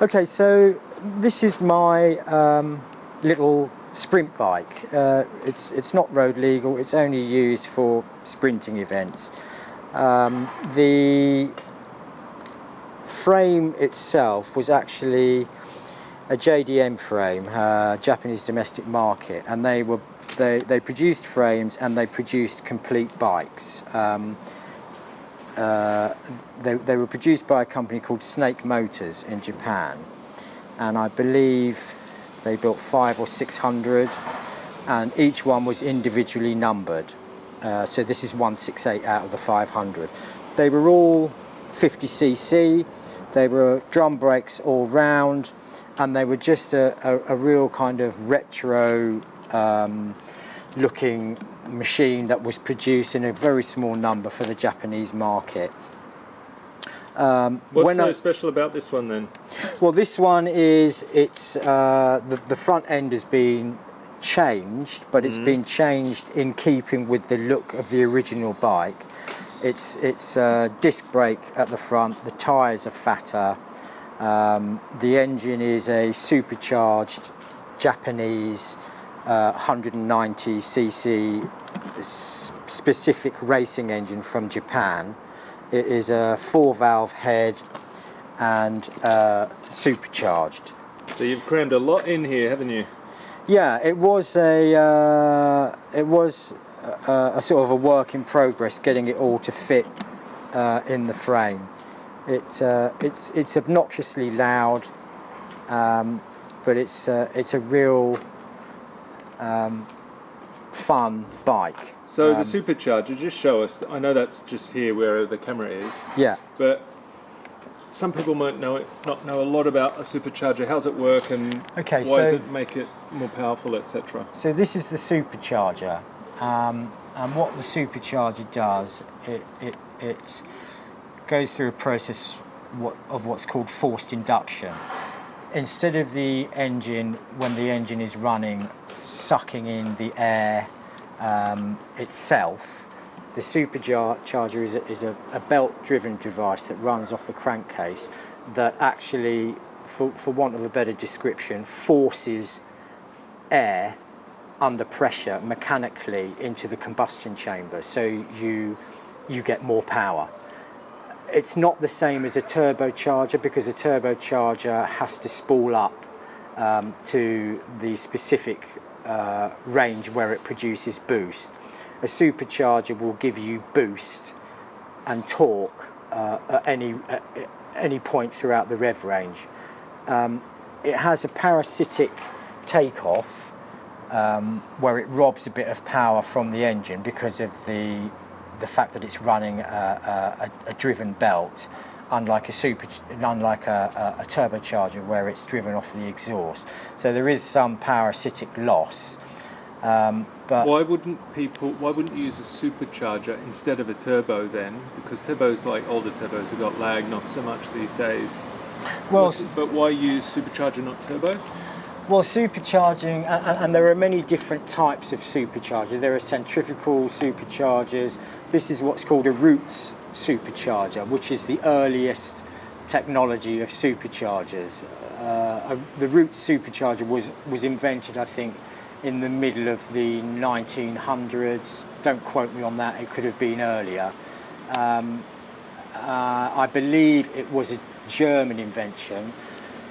Okay, so this is my little sprint bike. It's not road legal. It's only used for sprinting events. The frame itself was actually a JDM frame, Japanese domestic market, and they produced frames and they produced complete bikes. They were produced by a company called Snake Motors in Japan, and I believe they built 500 or 600, and each one was individually numbered. So this is 168 out of the 500. They were all 50cc. They were drum brakes all round, and they were just a real kind of retro looking machine that was produced in a very small number for the Japanese market. What's so special about this one then? Well, this one is, the front end has been changed, but it's been changed in keeping with the look of the original bike. It's disc brake at the front, the tyres are fatter, the engine is a supercharged Japanese 190cc specific racing engine from Japan. It is a 4-valve head and supercharged. So you've crammed a lot in here, haven't you? Yeah, it was a sort of a work in progress getting it all to fit in the frame. It's obnoxiously loud, but it's a real fun bike. So the supercharger, just show us. I know that's just here where the camera is. Yeah. But some people might not know a lot about a supercharger. How's it work, and why does it make it more powerful, etc.? So this is the supercharger, and what the supercharger does, it goes through a process of what's called forced induction. Instead of the engine, when the engine is running, sucking in the air itself, the supercharger is a belt-driven device that runs off the crankcase that actually, for want of a better description, forces air under pressure mechanically into the combustion chamber, so you get more power. It's not the same as a turbocharger, because a turbocharger has to spool up to the specific range where it produces boost. A supercharger will give you boost and torque at any point throughout the rev range. It has a parasitic takeoff where it robs a bit of power from the engine because of the fact that it's running a driven belt, unlike a turbocharger where it's driven off the exhaust. So there is some parasitic loss. But why wouldn't you use a supercharger instead of a turbo then? Because turbos, like older turbos, have got lag, not so much these days. Well, but why use supercharger, not turbo? Well, supercharging, and there are many different types of supercharger. There are centrifugal superchargers. This is what's called a Roots supercharger, which is the earliest technology of superchargers. The Roots supercharger was invented, I think, in the middle of the 1900s. Don't quote me on that, it could have been earlier. I believe it was a German invention.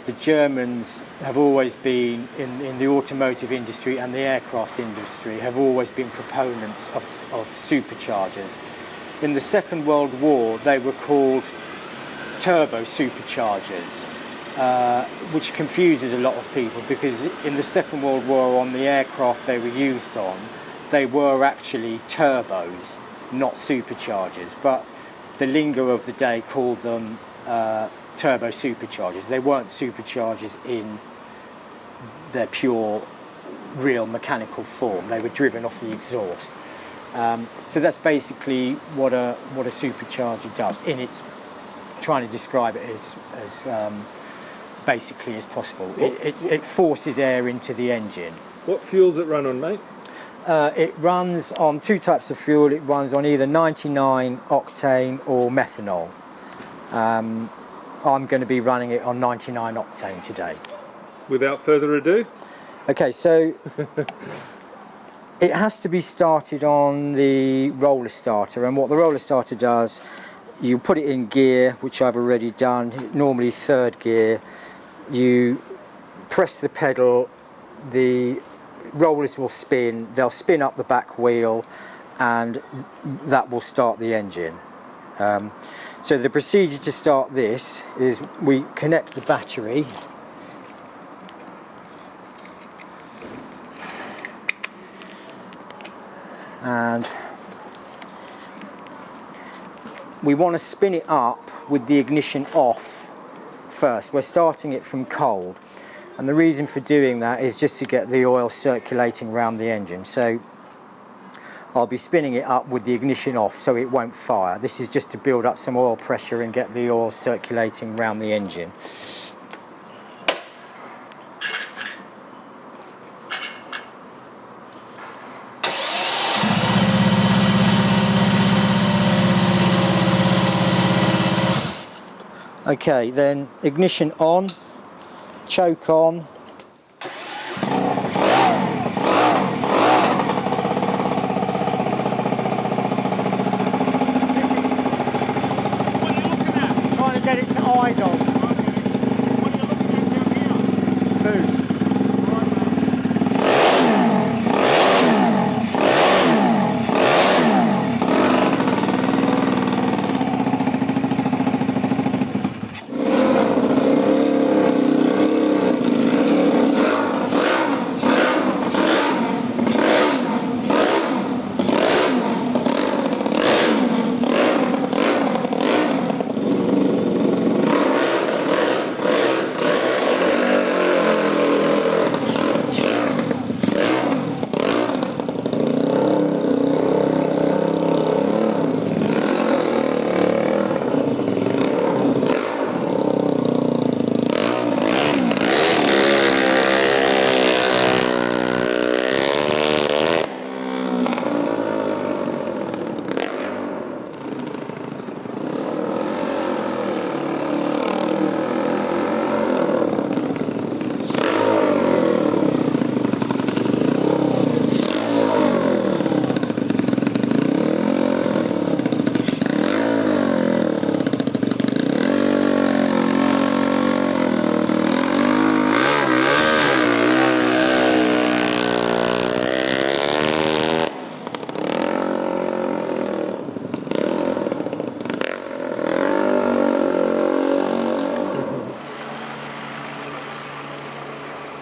The Germans have always been, in the automotive industry and the aircraft industry, have always been proponents of superchargers. In the Second World War, they were called turbo superchargers, which confuses a lot of people, because in the Second World War, on the aircraft they were used on, they were actually turbos, not superchargers. But the lingo of the day called them turbo superchargers. They weren't superchargers in their pure, real mechanical form. They were driven off the exhaust. So that's basically what a supercharger does. It's trying to describe it as basically as possible. It forces air into the engine. What fuels it run on, mate? It runs on two types of fuel. It runs on either 99 octane or methanol. I'm going to be running it on 99 octane today. Without further ado. Okay, so it has to be started on the roller starter, and what the roller starter does, you put it in gear, which I've already done, normally 3rd gear. You press the pedal, the rollers will spin, they'll spin up the back wheel, and that will start the engine. So the procedure to start this is we connect the battery. And we want to spin it up with the ignition off first. We're starting it from cold, and the reason for doing that is just to get the oil circulating around the engine. So I'll be spinning it up with the ignition off so it won't fire. This is just to build up some oil pressure and get the oil circulating around the engine. Okay, then ignition on, choke on. Trying to get it to idle. What are you looking at down here? Boost.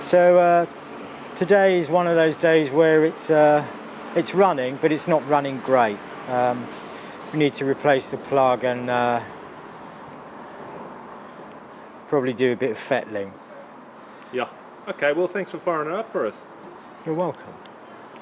So today is one of those days where it's running, but it's not running great. We need to replace the plug and probably do a bit of fettling. Yeah. Okay, well thanks for firing it up for us. You're welcome.